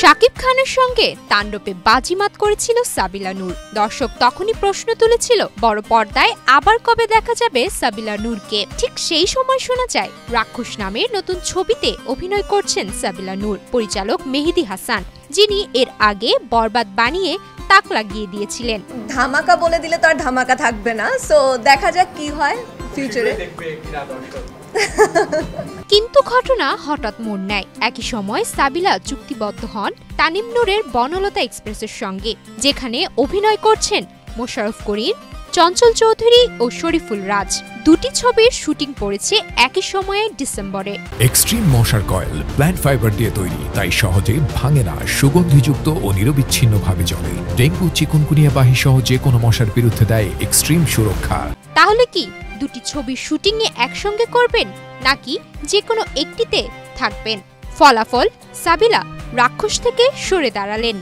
শাকিব খানের সঙ্গে তাণ্ডবে বাজিমাত করেছিল সাবিলা নূর। দর্শক তখনই প্রশ্ন তুলেছিল, বড় পর্দায় আবার কবে দেখা যাবে সাবিলা নূরকে। ঠিক সেই সময় শোনা যায় রাক্ষস নামের নতুন ছবিতে অভিনয় করছেন সাবিলা নূর। পরিচালক মেহেদী হাসান, যিনি এর আগে বরবাদ বানিয়ে তাক লাগিয়ে দিয়েছিলেন। ধামাকা বলে দিলে তো আর ধামাকা থাকবে না, সো দেখা যাক কি হয় ফিউচারে। কিন্তু ঘটনা হঠাৎ মোড় নেয়। একই সময় সাবিলা চুক্তিবদ্ধ হন তানিম নূরের বনলতা এক্সপ্রেসের সঙ্গে, যেখানে অভিনয় করছেন মোশাররফ করিম, চঞ্চল চৌধুরী ও শরীফুল রাজ। দুটি ছবির শুটিং পড়েছে একই সময়ে ডিসেম্বরে। এক্সট্রিম মশার কয়েল প্ল্যান্ট ফাইবার দিয়ে তৈরি, তাই সহজে ভাঙে না, সুগন্ধিযুক্ত ও নিরবিচ্ছিন্নভাবে চলে। ডেঙ্গু, চিকুনগুনিয়া বাহি সহ যে কোনো মশার বিরুদ্ধে দেয় এক্সট্রিম সুরক্ষা। তাহলে কি দুটি ছবির শুটিংয়ে একসঙ্গে করবেন, নাকি যে কোনো একটিতে থাকবেন? ফলাফল, সাবিলা রাক্ষস থেকে সরে দাঁড়ালেন।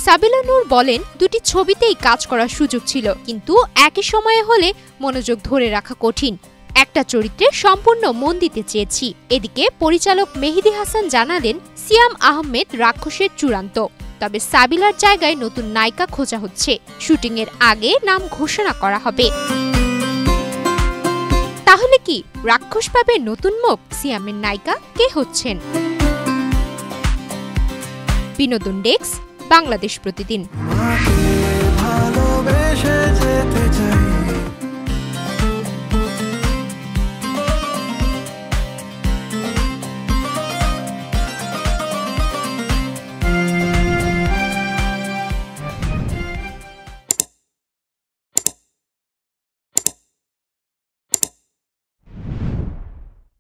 সাবিলা নূর বলেন, দুটি ছবিতেই কাজ করার সুযোগ ছিল, কিন্তু একই সময়ে হলে মনোযোগ ধরে রাখা কঠিন। একটা চরিত্রে সম্পূর্ণ মন দিতে চেয়েছি। এদিকে পরিচালক মেহেদী হাসান জানালেন, সিয়াম আহমেদ রাক্ষসের চূড়ান্ত, তবে সাবিলার জায়গায় নতুন নায়িকা খোঁজা হচ্ছে। শুটিং এর আগে নাম ঘোষণা করা হবে। তাহলে কি রাক্ষস পাবে নতুন মুখ? সিয়ামের নায়িকা কে হচ্ছেন? বিনোদন ডেস্ক, বাংলাদেশ প্রতিদিন।